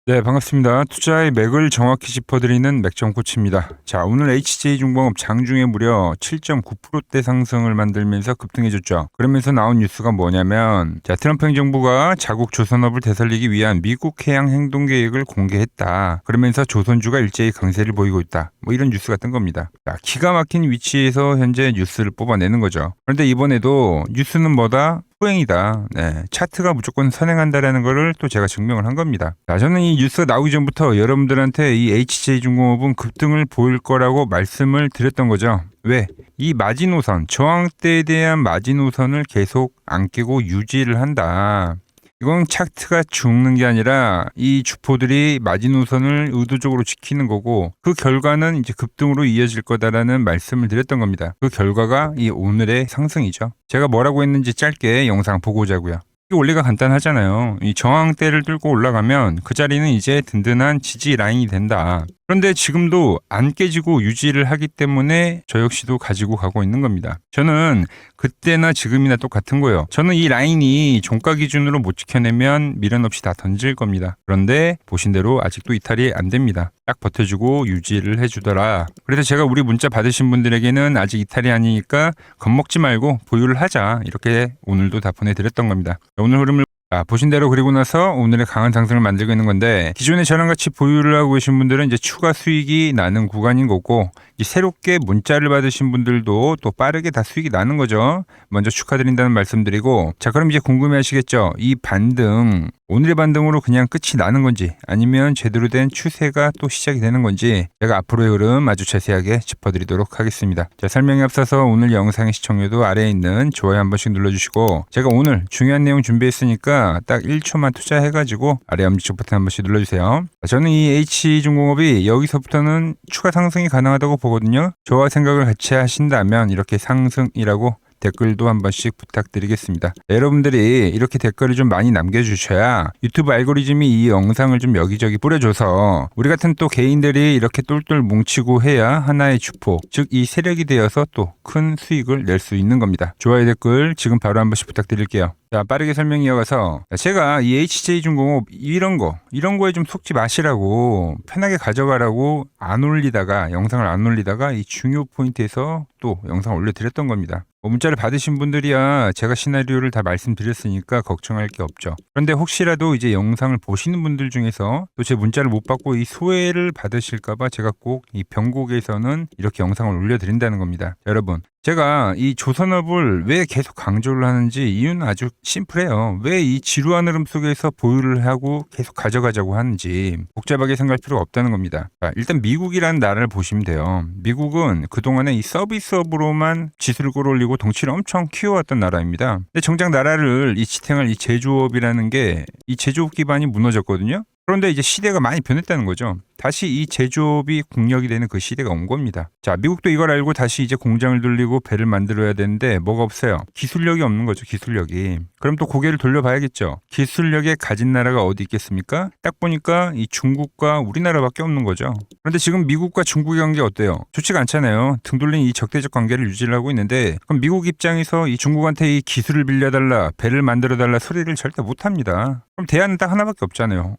네, 반갑습니다. 투자의 맥을 정확히 짚어드리는 맥정코치입니다. 자, 오늘 HJ중공업 장중에 무려 7.9%대 상승을 만들면서 급등해줬죠. 그러면서 나온 뉴스가 뭐냐면, 자, 트럼프 행정부가 자국 조선업을 되살리기 위한 미국 해양 행동 계획을 공개했다. 그러면서 조선주가 일제히 강세를 보이고 있다. 뭐 이런 뉴스가 뜬 겁니다. 자, 기가 막힌 위치에서 현재 뉴스를 뽑아내는 거죠. 그런데 이번에도 뉴스는 뭐다? 후행이다. 네, 차트가 무조건 선행한다라는 거를 또 제가 증명을 한 겁니다. 자, 저는 이 뉴스가 나오기 전부터 여러분들한테 이 HJ중공업은 급등을 보일 거라고 말씀을 드렸던 거죠. 왜? 이 마지노선, 저항대에 대한 마지노선을 계속 안 깨고 유지를 한다. 이건 차트가 죽는 게 아니라 이 주포들이 마지노선을 의도적으로 지키는 거고, 그 결과는 이제 급등으로 이어질 거다라는 말씀을 드렸던 겁니다. 그 결과가 이 오늘의 상승이죠. 제가 뭐라고 했는지 짧게 영상 보고 오자고요. 이 원리가 간단하잖아요. 이 저항대를 뚫고 올라가면 그 자리는 이제 든든한 지지 라인이 된다. 그런데 지금도 안 깨지고 유지를 하기 때문에 저 역시도 가지고 가고 있는 겁니다. 저는 그때나 지금이나 똑같은 거예요. 저는 이 라인이 종가 기준으로 못 지켜내면 미련 없이 다 던질 겁니다. 그런데 보신 대로 아직도 이탈이 안 됩니다. 딱 버텨주고 유지를 해주더라. 그래서 제가 우리 문자 받으신 분들에게는 아직 이탈이 아니니까 겁먹지 말고 보유를 하자. 이렇게 오늘도 다 보내드렸던 겁니다. 오늘 흐름을 보신 대로 그리고 나서 오늘의 강한 상승을 만들고 있는 건데, 기존에 저랑 같이 보유를 하고 계신 분들은 이제 추가 수익이 나는 구간인 거고, 이제 새롭게 문자를 받으신 분들도 또 빠르게 다 수익이 나는 거죠. 먼저 축하드린다는 말씀드리고, 자, 그럼 이제 궁금해 하시겠죠? 이 반등, 오늘의 반등으로 그냥 끝이 나는 건지, 아니면 제대로 된 추세가 또 시작이 되는 건지, 제가 앞으로의 흐름 아주 자세하게 짚어드리도록 하겠습니다. 자, 설명에 앞서서 오늘 영상의 시청료도 아래에 있는 좋아요 한 번씩 눌러주시고, 제가 오늘 중요한 내용 준비했으니까 딱 1초만 투자해가지고 아래 엄지척 버튼 한 번씩 눌러주세요. 저는 이 H중공업이 여기서부터는 추가 상승이 가능하다고 보거든요. 저와 생각을 같이 하신다면 이렇게 상승이라고 댓글도 한 번씩 부탁드리겠습니다. 여러분들이 이렇게 댓글을 좀 많이 남겨주셔야 유튜브 알고리즘이 이 영상을 좀 여기저기 뿌려줘서 우리 같은 또 개인들이 이렇게 똘똘 뭉치고 해야 하나의 주포, 즉 이 세력이 되어서 또 큰 수익을 낼 수 있는 겁니다. 좋아요 댓글 지금 바로 한 번씩 부탁드릴게요. 자, 빠르게 설명 이어가서, 제가 이 HJ중공업 이런 거에 좀 속지 마시라고 편하게 가져가라고 영상을 안 올리다가 이 중요 포인트에서 또 영상을 올려드렸던 겁니다. 문자를 받으신 분들이야 제가 시나리오를 다 말씀드렸으니까 걱정할 게 없죠. 그런데 혹시라도 이제 영상을 보시는 분들 중에서 또 제 문자를 못 받고 이 소외를 받으실까봐 제가 꼭 이 병곡에서는 이렇게 영상을 올려드린다는 겁니다. 여러분, 제가 이 조선업을 왜 계속 강조를 하는지 이유는 아주 심플해요. 왜 이 지루한 흐름 속에서 보유를 하고 계속 가져가자고 하는지 복잡하게 생각할 필요가 없다는 겁니다. 자, 일단 미국이라는 나라를 보시면 돼요. 미국은 그동안에 이 서비스업으로만 지수를 끌어올리고 덩치를 엄청 키워왔던 나라입니다. 근데 정작 나라를 이 지탱할 이 제조업이라는 게 이 제조업 기반이 무너졌거든요. 그런데 이제 시대가 많이 변했다는 거죠. 다시 이 제조업이 국력이 되는 그 시대가 온 겁니다. 자, 미국도 이걸 알고 다시 이제 공장을 돌리고 배를 만들어야 되는데 뭐가 없어요? 기술력이 없는 거죠, 기술력이. 그럼 또 고개를 돌려봐야겠죠. 기술력에 가진 나라가 어디 있겠습니까? 딱 보니까 이 중국과 우리나라밖에 없는 거죠. 그런데 지금 미국과 중국의 관계 어때요? 좋지가 않잖아요. 등 돌린 이 적대적 관계를 유지를 하고 있는데, 그럼 미국 입장에서 이 중국한테 이 기술을 빌려달라, 배를 만들어달라 소리를 절대 못합니다. 그럼 대안은 딱 하나밖에 없잖아요.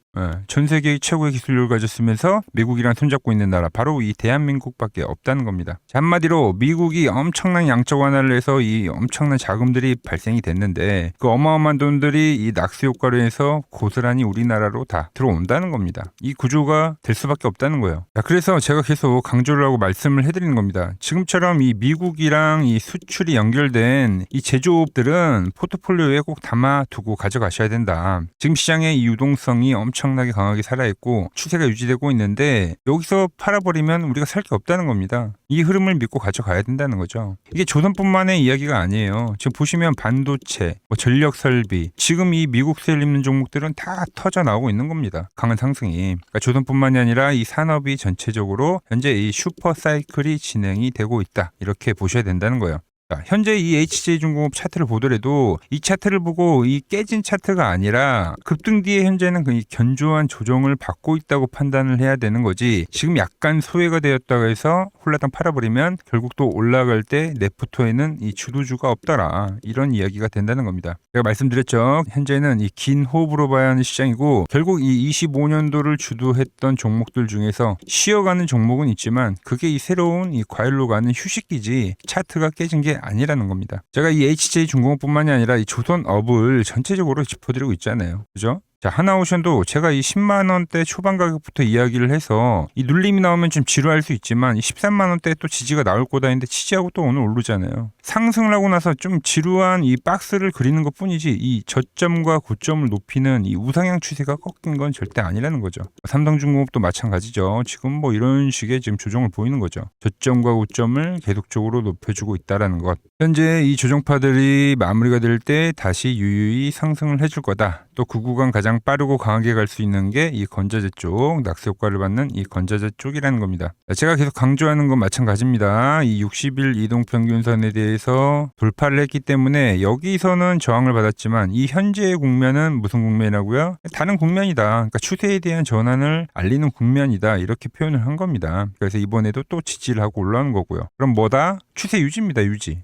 전 세계의 최고의 기술력을 가졌으면서 미국이랑 손잡고 있는 나라, 바로 이 대한민국밖에 없다는 겁니다. 자, 한마디로 미국이 엄청난 양적 완화를 해서 이 엄청난 자금들이 발생이 됐는데, 그 어마어마한 돈들이 이 낙수 효과로 해서 고스란히 우리나라로 다 들어온다는 겁니다. 이 구조가 될 수밖에 없다는 거예요. 자, 그래서 제가 계속 강조를 하고 말씀을 해드리는 겁니다. 지금처럼 이 미국이랑 이 수출이 연결된 이 제조업들은 포트폴리오에 꼭 담아두고 가져가셔야 된다. 지금 시장의 이 유동성이 엄청나게 강하게 살아있고 추세가 유지되고 있는데, 여기서 팔아버리면 우리가 살 게 없다는 겁니다. 이 흐름을 믿고 가져가야 된다는 거죠. 이게 조선뿐만의 이야기가 아니에요. 지금 보시면 반도체, 전력 설비, 지금 이 미국 세일 입는 종목들은 다 터져 나오고 있는 겁니다. 강한 상승이. 그러니까 조선뿐만이 아니라 이 산업이 전체적으로 현재 이 슈퍼 사이클이 진행이 되고 있다. 이렇게 보셔야 된다는 거예요. 자, 현재 이 HJ중공업 차트를 보더라도 이 차트를 보고 이 깨진 차트가 아니라 급등 뒤에 현재는 이 견조한 조정을 받고 있다고 판단을 해야 되는 거지, 지금 약간 소외가 되었다고 해서 홀라당 팔아버리면 결국 또 올라갈 때 네포토에는 이 주도주가 없더라, 이런 이야기가 된다는 겁니다. 제가 말씀드렸죠. 현재는 이 긴 호흡으로 봐야 하는 시장이고, 결국 이 25년도를 주도했던 종목들 중에서 쉬어가는 종목은 있지만 그게 이 새로운 이 과열로 가는 휴식기지 차트가 깨진 게 아니라는 겁니다. 제가 이 HJ중공업뿐만이 아니라 이 조선업을 전체적으로 짚어드리고 있잖아요. 그죠? 자, 하나오션도 제가 이 10만 원대 초반 가격부터 이야기를 해서 이 눌림이 나오면 좀 지루할 수 있지만 이 13만 원대 또 지지가 나올 거다 했는데 지지하고 또 오늘 오르잖아요. 상승을 하고 나서 좀 지루한 이 박스를 그리는 것 뿐이지 이 저점과 고점을 높이는 이 우상향 추세가 꺾인 건 절대 아니라는 거죠. 삼성중공업도 마찬가지죠. 지금 뭐 이런 식의 지금 조정을 보이는 거죠. 저점과 고점을 계속적으로 높여주고 있다라는 것. 현재 이 조정파들이 마무리가 될 때 다시 유유히 상승을 해줄 거다. 또 그 구간 가장 빠르고 강하게 갈 수 있는 게 이 건자재 쪽, 낙세 효과를 받는 이 건자재 쪽이라는 겁니다. 제가 계속 강조하는 건 마찬가지입니다. 이 60일 이동평균선에 대해서 돌파를 했기 때문에 여기서는 저항을 받았지만 이 현재의 국면은 무슨 국면이라고요? 다른 국면이다. 그러니까 추세에 대한 전환을 알리는 국면이다. 이렇게 표현을 한 겁니다. 그래서 이번에도 또 지지를 하고 올라오는 거고요. 그럼 뭐다? 추세 유지입니다. 유지.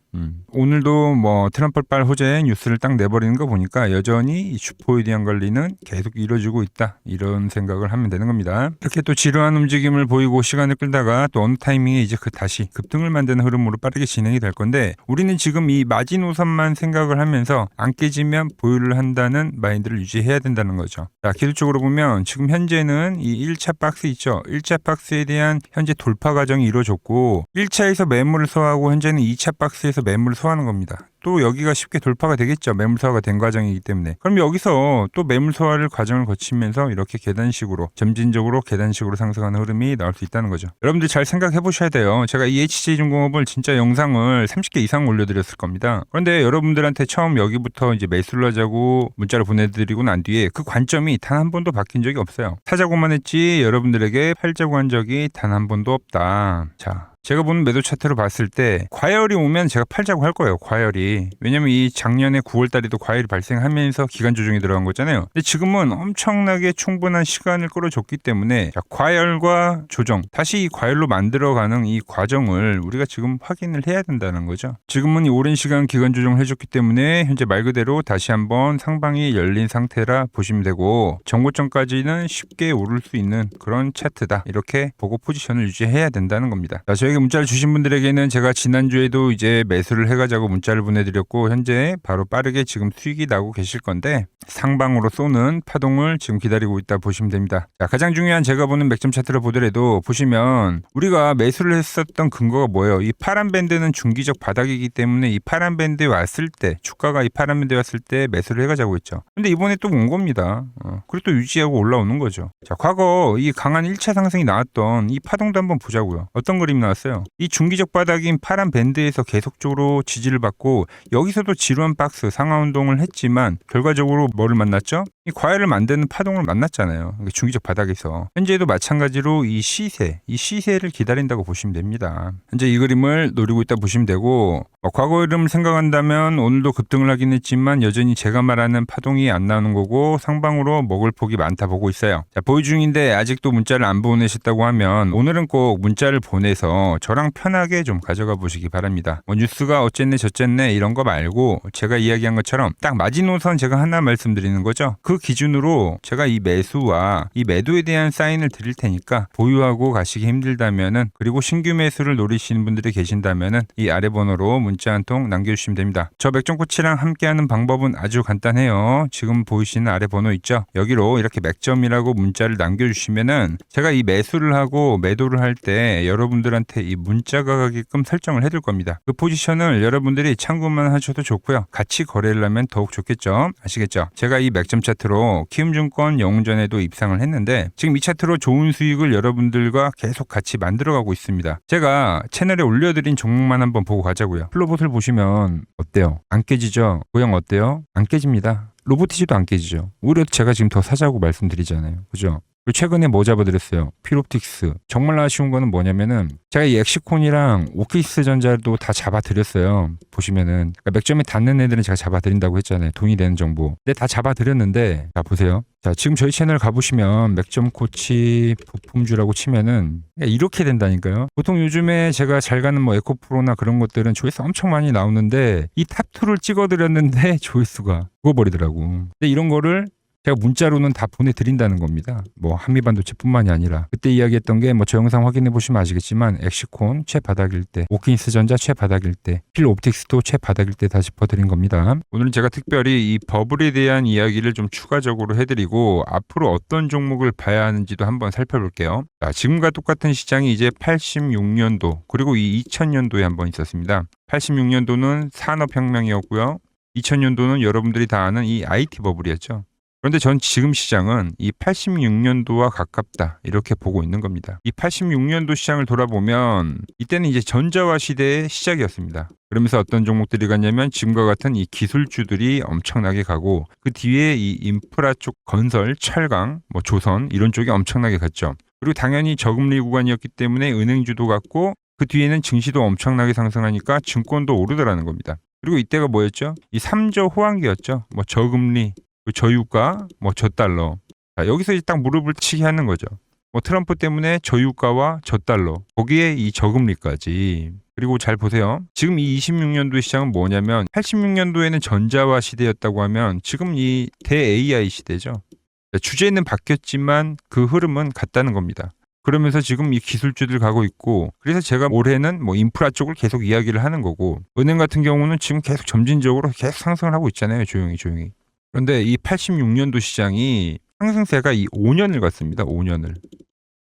오늘도 뭐 트럼프발 호재 뉴스를 딱 내버리는 거 보니까 여전히 이 주포에 대한 관리는 계속 이루어지고 있다, 이런 생각을 하면 되는 겁니다. 이렇게 또 지루한 움직임을 보이고 시간을 끌다가 또 어느 타이밍에 이제 다시 급등을 만드는 흐름으로 빠르게 진행이 될 건데, 우리는 지금 이 마지노선만 생각을 하면서 안 깨지면 보유를 한다는 마인드를 유지해야 된다는 거죠. 자, 기술적으로 보면 지금 현재는 이 1차 박스 있죠. 1차 박스에 대한 현재 돌파 과정이 이루어졌고 1차에서 매물을 소화하고 현재는 2차 박스에서 매물을 소화하는 겁니다. 또 여기가 쉽게 돌파가 되겠죠. 매물 소화가 된 과정이기 때문에. 그럼 여기서 또 매물 소화를 과정을 거치면서 이렇게 계단식으로, 점진적으로 계단식으로 상승하는 흐름이 나올 수 있다는 거죠. 여러분들 잘 생각해 보셔야 돼요. 제가 이 HJ중공업을 진짜 영상을 30개 이상 올려드렸을 겁니다. 그런데 여러분들한테 처음 여기부터 이제 매수를 하자고 문자를 보내드리고 난 뒤에 그 관점이 단 한 번도 바뀐 적이 없어요. 사자고만 했지 여러분들에게 팔자고 한 적이 단 한 번도 없다. 자, 제가 보는 매도 차트로 봤을 때 과열이 오면 제가 팔자고 할 거예요. 과열이. 왜냐면 이 작년에 9월 달에도 과열이 발생하면서 기간 조정이 들어간 거잖아요. 근데 지금은 엄청나게 충분한 시간을 끌어줬기 때문에 자, 과열과 조정, 다시 이 과열로 만들어가는 이 과정을 우리가 지금 확인을 해야 된다는 거죠. 지금은 이 오랜 시간 기간 조정을 해줬기 때문에 현재 말 그대로 다시 한번 상방이 열린 상태라 보시면 되고, 정고점까지는 쉽게 오를 수 있는 그런 차트다, 이렇게 보고 포지션을 유지해야 된다는 겁니다. 자, 저에게 문자를 주신 분들에게는 제가 지난주에도 이제 매수를 해가자고 문자를 보내드렸고, 현재 바로 빠르게 지금 수익이 나고 계실 건데 상방으로 쏘는 파동을 지금 기다리고 있다 보시면 됩니다. 자, 가장 중요한 제가 보는 맥점 차트를 보더라도 보시면 우리가 매수를 했었던 근거가 뭐예요? 이 파란 밴드는 중기적 바닥이기 때문에 이 파란 밴드에 왔을 때, 주가가 이 파란 밴드에 왔을 때 매수를 해가자고 했죠. 근데 이번에 또 온 겁니다. 그리고 또 유지하고 올라오는 거죠. 자, 과거 이 강한 1차 상승이 나왔던 이 파동도 한번 보자고요. 어떤 그림이 나왔어요? 이 중기적 바닥인 파란 밴드에서 계속적으로 지지를 받고 여기서도 지루한 박스 상하 운동을 했지만 결과적으로 뭐를 만났죠? 이 과열을 만드는 파동을 만났잖아요. 중기적 바닥에서. 현재도 마찬가지로 이 시세를 기다린다고 보시면 됩니다. 현재 이 그림을 노리고 있다 보시면 되고, 과거 흐름을 생각한다면 오늘도 급등을 하긴 했지만 여전히 제가 말하는 파동이 안 나오는 거고 상방으로 먹을 폭이 많다 보고 있어요. 자, 보유 중인데 아직도 문자를 안 보내셨다고 하면 오늘은 꼭 문자를 보내서 저랑 편하게 좀 가져가 보시기 바랍니다. 뭐 뉴스가 어쨌네 저쨌네 이런 거 말고 제가 이야기한 것처럼 딱 마지노선 제가 하나 말씀드리는 거죠. 그 기준으로 제가 이 매수와 이 매도에 대한 사인을 드릴 테니까 보유하고 가시기 힘들다면은, 그리고 신규 매수를 노리시는 분들이 계신다면은 이 아래 번호로 문자 한 통 남겨주시면 됩니다. 저 맥점코치랑 함께하는 방법은 아주 간단해요. 지금 보이시는 아래 번호 있죠? 여기로 이렇게 맥점이라고 문자를 남겨주시면은 제가 이 매수를 하고 매도를 할 때 여러분들한테 이 문자가 가게끔 설정을 해둘 겁니다. 그 포지션을 여러분들이 참고만 하셔도 좋고요. 같이 거래를 하면 더욱 좋겠죠? 아시겠죠? 제가 이 맥점 차트로 키움증권 영웅전에도 입상을 했는데 지금 이 차트로 좋은 수익을 여러분들과 계속 같이 만들어가고 있습니다. 제가 채널에 올려드린 종목만 한번 보고 가자고요. 플로봇을 보시면 어때요? 안 깨지죠? 모양 어때요? 안 깨집니다. 로보티지도 안 깨지죠. 오히려 제가 지금 더 사자고 말씀드리잖아요. 그죠? 그리고 최근에 뭐 잡아드렸어요? 필옵틱스. 정말 아쉬운 거는 뭐냐면은 제가 이 엑시콘이랑 오키스전자도 다 잡아드렸어요. 보시면은 그러니까 맥점에 닿는 애들은 제가 잡아드린다고 했잖아요. 돈이 되는 정보. 근데 다 잡아드렸는데 자 보세요. 자 지금 저희 채널 가보시면 맥점 코치 부품주라고 치면은 이렇게 된다니까요. 보통 요즘에 제가 잘 가는 뭐 에코프로나 그런 것들은 조회수 엄청 많이 나오는데 이 탑2를 찍어드렸는데 조회수가 죽어버리더라고. 근데 이런 거를 제가 문자로는 다 보내드린다는 겁니다. 뭐 한미반도체뿐만이 아니라 그때 이야기했던 게 뭐 저 영상 확인해 보시면 아시겠지만 엑시콘 최바닥일 때, 오킨스전자 최바닥일 때, 필옵틱스도 최바닥일 때 다 짚어드린 겁니다. 오늘은 제가 특별히 이 버블에 대한 이야기를 좀 추가적으로 해드리고 앞으로 어떤 종목을 봐야 하는지도 한번 살펴볼게요. 자, 지금과 똑같은 시장이 이제 86년도 그리고 이 2000년도에 한번 있었습니다. 86년도는 산업혁명이었고요. 2000년도는 여러분들이 다 아는 이 IT 버블이었죠. 그런데 전 지금 시장은 이 86년도와 가깝다 이렇게 보고 있는 겁니다. 이 86년도 시장을 돌아보면 이때는 이제 전자화 시대의 시작이었습니다. 그러면서 어떤 종목들이 갔냐면 지금과 같은 이 기술주들이 엄청나게 가고 그 뒤에 이 인프라 쪽 건설, 철강, 뭐 조선 이런 쪽이 엄청나게 갔죠. 그리고 당연히 저금리 구간이었기 때문에 은행주도 갔고 그 뒤에는 증시도 엄청나게 상승하니까 증권도 오르더라는 겁니다. 그리고 이때가 뭐였죠? 이 3저 호황기였죠. 뭐 저금리 저유가, 뭐 저달러. 자, 여기서 이제 딱 무릎을 치게 하는 거죠. 뭐 트럼프 때문에 저유가와 저달러, 거기에 이 저금리까지. 그리고 잘 보세요. 지금 이 26년도 시장은 뭐냐면 86년도에는 전자화 시대였다고 하면 지금 이 대 AI 시대죠. 주제는 바뀌었지만 그 흐름은 같다는 겁니다. 그러면서 지금 이 기술주들 가고 있고 그래서 제가 올해는 뭐 인프라 쪽을 계속 이야기를 하는 거고 은행 같은 경우는 지금 계속 점진적으로 계속 상승을 하고 있잖아요. 조용히. 그런데 이 86년도 시장이 상승세가 이 5년을 갔습니다. 5년을.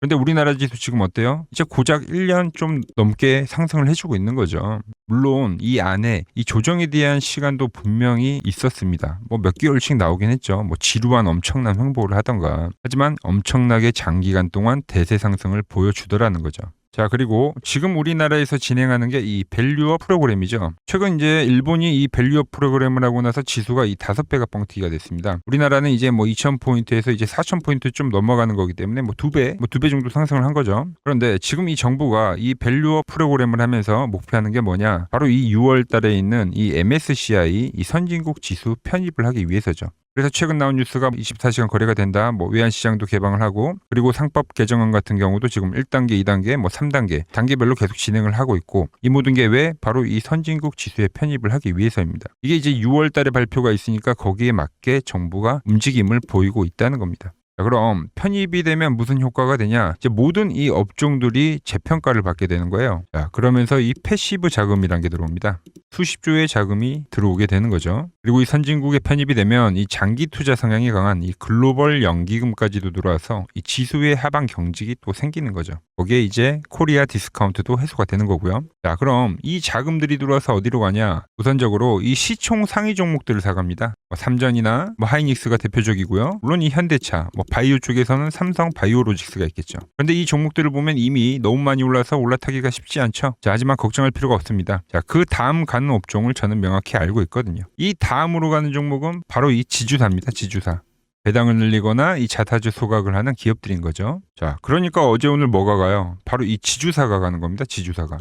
그런데 우리나라 지수 지금 어때요? 이제 고작 1년 좀 넘게 상승을 해주고 있는 거죠. 물론 이 안에 이 조정에 대한 시간도 분명히 있었습니다. 뭐 몇 개월씩 나오긴 했죠. 뭐 지루한 엄청난 횡보를 하던가. 하지만 엄청나게 장기간 동안 대세 상승을 보여주더라는 거죠. 자, 그리고 지금 우리나라에서 진행하는 게 이 밸류업 프로그램이죠. 최근 이제 일본이 이 밸류업 프로그램을 하고 나서 지수가 이 5배가 뻥튀기가 됐습니다. 우리나라는 이제 뭐 2000포인트에서 이제 4000포인트 좀 넘어가는 거기 때문에 뭐 2배 정도 상승을 한 거죠. 그런데 지금 이 정부가 이 밸류업 프로그램을 하면서 목표하는 게 뭐냐? 바로 이 6월 달에 있는 이 MSCI 이 선진국 지수 편입을 하기 위해서죠. 그래서 최근 나온 뉴스가 24시간 거래가 된다. 뭐 외환시장도 개방을 하고 그리고 상법 개정안 같은 경우도 지금 1단계, 2단계, 뭐 3단계 단계별로 계속 진행을 하고 있고 이 모든 게 왜? 바로 이 선진국 지수에 편입을 하기 위해서입니다. 이게 이제 6월 달에 발표가 있으니까 거기에 맞게 정부가 움직임을 보이고 있다는 겁니다. 자, 그럼 편입이 되면 무슨 효과가 되냐? 이제 모든 이 업종들이 재평가를 받게 되는 거예요. 자, 그러면서 이 패시브 자금이란 게 들어옵니다. 수십조의 자금이 들어오게 되는 거죠. 그리고 이 선진국에 편입이 되면 이 장기 투자 성향이 강한 이 글로벌 연기금까지도 들어와서 이 지수의 하방 경직이 또 생기는 거죠. 거기에 이제 코리아 디스카운트도 해소가 되는 거고요. 자, 그럼 이 자금들이 들어와서 어디로 가냐? 우선적으로 이 시총 상위 종목들을 사갑니다. 뭐 삼전이나 뭐 하이닉스가 대표적이고요. 물론 이 현대차, 뭐 바이오 쪽에서는 삼성 바이오로직스가 있겠죠. 그런데 이 종목들을 보면 이미 너무 많이 올라서 올라타기가 쉽지 않죠. 자, 하지만 걱정할 필요가 없습니다. 자, 그 다음 가는 업종을 저는 명확히 알고 있거든요. 이 다음으로 가는 종목은 바로 이 지주사입니다. 지주사. 배당을 늘리거나 이 자사주 소각을 하는 기업들인 거죠. 자, 그러니까 어제 오늘 뭐가 가요? 바로 이 지주사가 가는 겁니다. 지주사가.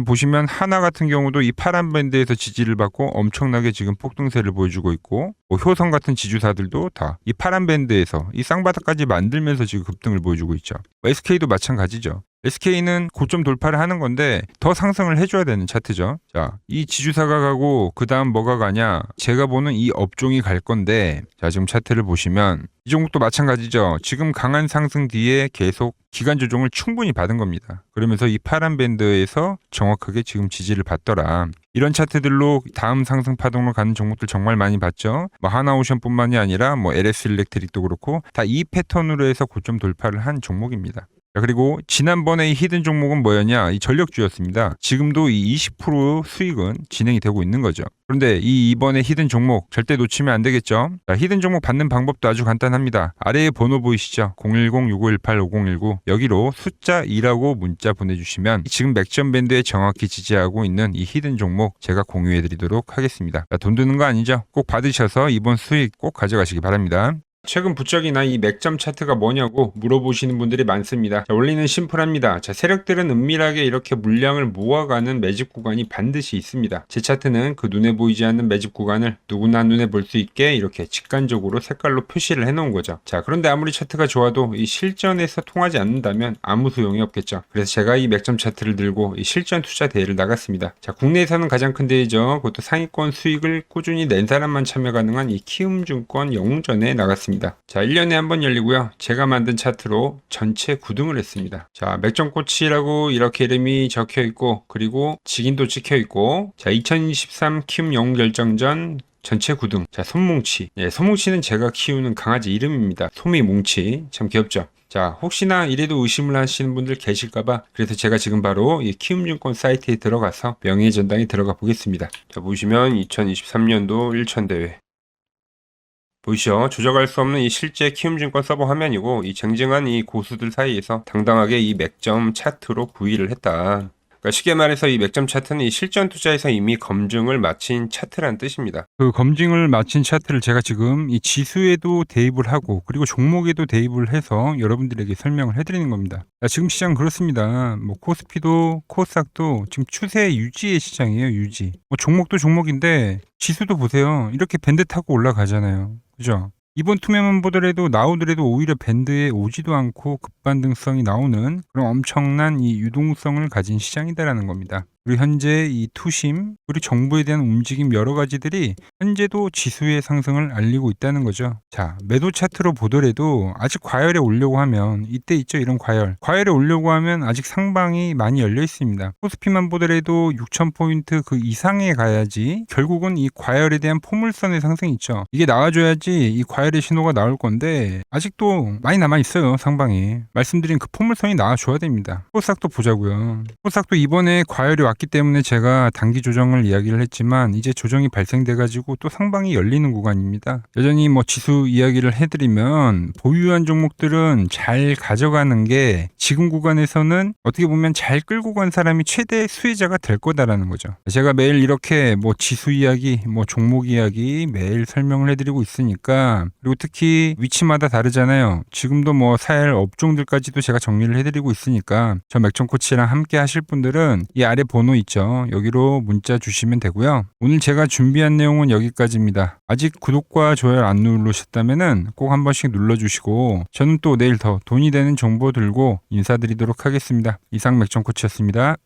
보시면 하나 같은 경우도 이 파란 밴드에서 지지를 받고 엄청나게 지금 폭등세를 보여주고 있고 뭐 효성 같은 지주사들도 다 이 파란 밴드에서 이 쌍바닥까지 만들면서 지금 급등을 보여주고 있죠. SK도 마찬가지죠. SK는 고점 돌파를 하는 건데 더 상승을 해줘야 되는 차트죠. 자, 이 지주사가 가고 그 다음 뭐가 가냐? 제가 보는 이 업종이 갈 건데 자, 지금 차트를 보시면 이 종목도 마찬가지죠. 지금 강한 상승 뒤에 계속 기간 조정을 충분히 받은 겁니다. 그러면서 이 파란 밴드에서 정확하게 지금 지지를 받더라. 이런 차트들로 다음 상승 파동으로 가는 종목들 정말 많이 봤죠. 뭐 하나오션뿐만이 아니라 뭐 LS 일렉트릭도 그렇고 다 이 패턴으로 해서 고점 돌파를 한 종목입니다. 자, 그리고 지난번에 이 히든 종목은 뭐였냐? 이 전력주였습니다. 지금도 이 20% 수익은 진행이 되고 있는 거죠. 그런데 이번에 히든 종목 절대 놓치면 안 되겠죠? 자, 히든 종목 받는 방법도 아주 간단합니다. 아래에 번호 보이시죠? 010-6518-5019 여기로 숫자 2라고 문자 보내주시면 지금 맥점 밴드에 정확히 지지하고 있는 이 히든 종목 제가 공유해드리도록 하겠습니다. 자, 돈 드는 거 아니죠? 꼭 받으셔서 이번 수익 꼭 가져가시기 바랍니다. 최근 부쩍이나 이 맥점 차트가 뭐냐고 물어보시는 분들이 많습니다. 자, 원리는 심플합니다. 자, 세력들은 은밀하게 이렇게 물량을 모아가는 매집 구간이 반드시 있습니다. 제 차트는 그 눈에 보이지 않는 매집 구간을 누구나 눈에 볼 수 있게 이렇게 직관적으로 색깔로 표시를 해놓은 거죠. 자, 그런데 아무리 차트가 좋아도 이 실전에서 통하지 않는다면 아무 소용이 없겠죠. 그래서 제가 이 맥점 차트를 들고 이 실전 투자 대회를 나갔습니다. 자, 국내에서는 가장 큰 대회죠. 그것도 상위권 수익을 꾸준히 낸 사람만 참여 가능한 이 키움증권 영웅전에 나갔습니다. 자, 1년에 한 번 열리고요. 제가 만든 차트로 전체 9등을 했습니다. 자, 맥점코치라고 이렇게 이름이 적혀 있고, 그리고 직인도 찍혀 있고, 자, 2023 키움 영웅 결정전 전체 9등. 자, 솜뭉치. 예, 솜뭉치는 제가 키우는 강아지 이름입니다. 솜이뭉치. 참 귀엽죠? 자, 혹시나 이래도 의심을 하시는 분들 계실까봐 그래서 제가 지금 바로 이 키움증권 사이트에 들어가서 명예의 전당에 들어가 보겠습니다. 자, 보시면 2023년도 1천대회. 보이시죠? 조작할 수 없는 이 실제 키움증권 서버 화면이고, 이 쟁쟁한 이 고수들 사이에서 당당하게 이 맥점 차트로 구일을 했다. 그러니까 쉽게 말해서 이 맥점 차트는 이 실전 투자에서 이미 검증을 마친 차트란 뜻입니다. 그 검증을 마친 차트를 제가 지금 이 지수에도 대입을 하고 그리고 종목에도 대입을 해서 여러분들에게 설명을 해드리는 겁니다. 지금 시장 그렇습니다. 뭐 코스피도 코스닥도 지금 추세 유지의 시장이에요. 유지. 뭐 종목도 종목인데 지수도 보세요. 이렇게 밴드 타고 올라가잖아요. 그죠? 이번 투매만 보더라도 나오더라도 오히려 밴드에 오지도 않고 급반등성이 나오는 그런 엄청난 이 유동성을 가진 시장이다라는 겁니다. 그리고 현재 이 투심 그리고 정부에 대한 움직임 여러 가지들이 현재도 지수의 상승을 알리고 있다는 거죠. 자, 매도 차트로 보더라도 아직 과열에 오려고 하면 이때 있죠, 이런 과열에 오려고 하면 아직 상방이 많이 열려 있습니다. 코스피만 보더라도 6,000포인트 그 이상에 가야지 결국은 이 과열에 대한 포물선의 상승이 있죠. 이게 나와줘야지 이 과열의 신호가 나올 건데 아직도 많이 남아 있어요. 상방이 말씀드린 그 포물선이 나와줘야 됩니다. 코스닥도 보자고요. 코스닥도 이번에 과열이 왔기 때문에 제가 단기 조정을 이야기를 했지만 이제 조정이 발생돼 가지고 또 상방이 열리는 구간입니다. 여전히 뭐 지수 이야기를 해드리면 보유한 종목들은 잘 가져가는 게 지금 구간에서는 어떻게 보면 잘 끌고 간 사람이 최대 수혜자가 될 거다라는 거죠. 제가 매일 이렇게 뭐 지수 이야기, 뭐 종목 이야기 매일 설명을 해드리고 있으니까, 그리고 특히 위치마다 다르잖아요. 지금도 뭐 살 업종들까지도 제가 정리를 해드리고 있으니까 저 맥점코치랑 함께 하실 분들은 이 아래 번호 있죠. 여기로 문자 주시면 되고요. 오늘 제가 준비한 내용은 여기까지입니다. 아직 구독과 좋아요 안 누르셨다면은 꼭 한 번씩 눌러주시고, 저는 또 내일 더 돈이 되는 정보 들고 인사드리도록 하겠습니다. 이상 맥점코치였습니다.